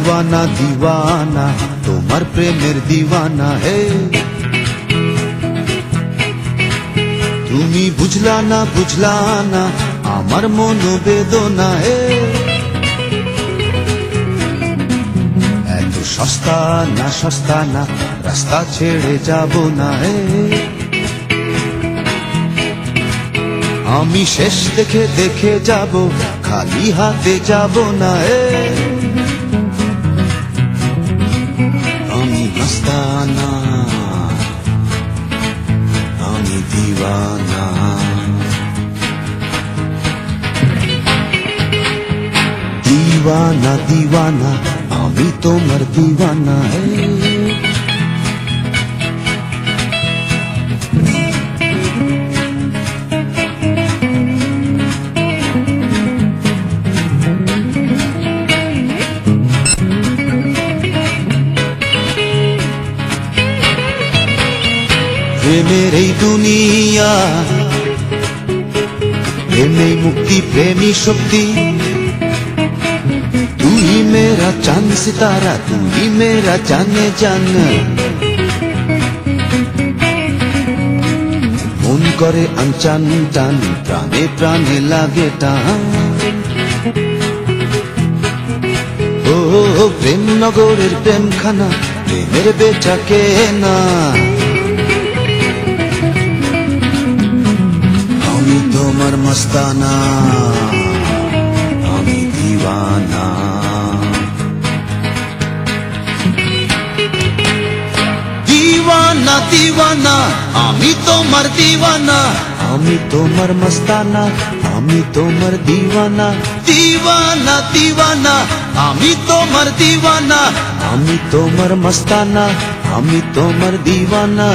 দিওয়ানা দিওয়ানা, তোমার প্রেমের দিওয়ানা হে। তুমি বুঝলা না আমার মনোবেদনা হে। এত সস্তা না রাস্তা ছেড়ে যাব না হে। আমি শেষ দেখে যাব, খালি হাতে যাব না হে। আমি মস্তানা, আমি দিওয়ানা। দিওয়ানা দিওয়ানা, আমি তোমার দিওয়ানা হে। প্রেমের এই দুনিয়া, প্রেমেই মুক্তি, প্রেমী শক্তি। তুই মেরা চাঁদ সিতারা, তুই মেরা জানে জান। মন করে আনচান টান, প্রাণে প্রাণে লাগে টান। ও প্রেম নগরের প্রেমখানা, প্রেমের বেচা কেনা। আমি তোমার মস্তানা, আমি দিওয়ানা। দিওয়ানা দিওয়ানা, আমি তোমার দিওয়ানা। আমি তোমার মস্তানা, আমি তোমার দিওয়ানা। দিওয়ানা দিওয়ানা, আমি তোমার দিওয়ানা। আমি তোমার মস্তানা, আমি তোমার দিওয়ানা।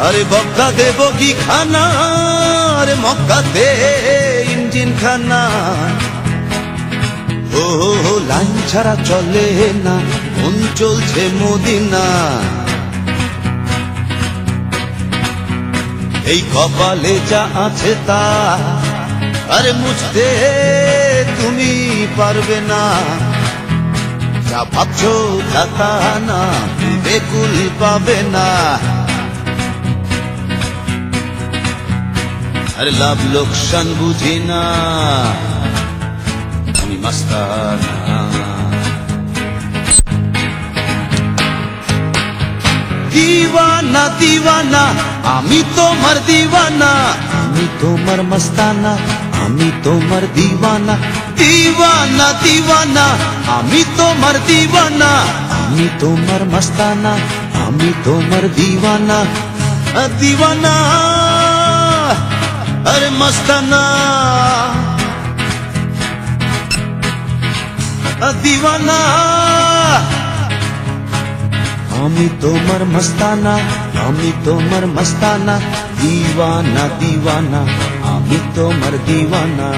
আরে বক্কা দে বগি খানা, আরে মক্কা দে ইঞ্জিন খানা। ও লাইন ছাড়া চলে না, মন চলছে মদিনা। এই কপালে যা আছে তা, আরে মুছতে তুমি পারবে না। যা ভাবছো তা না, বেকুল পাবে না। আরে লাভ লোকসান বুঝি না, আমি মস্তানা। দিওয়ানা দিওয়ানা, আমি তোমার দিওয়ানা। আমি তোমার মস্তানা, আমি তোমার দিওয়ানা। দিওয়ানা দিওয়ানা, আমি তোমার দিওয়ানা। আমি তোমার মস্তানা, আমি তোমার দিওয়ানা। দিওয়ানা আরে মস্তানা, দিওয়ানা। আমি তোমার মস্তানা, আমি তোমার মস্তানা। দিওয়ানা দিওয়ানা, আমি তোমার দিওয়ানা।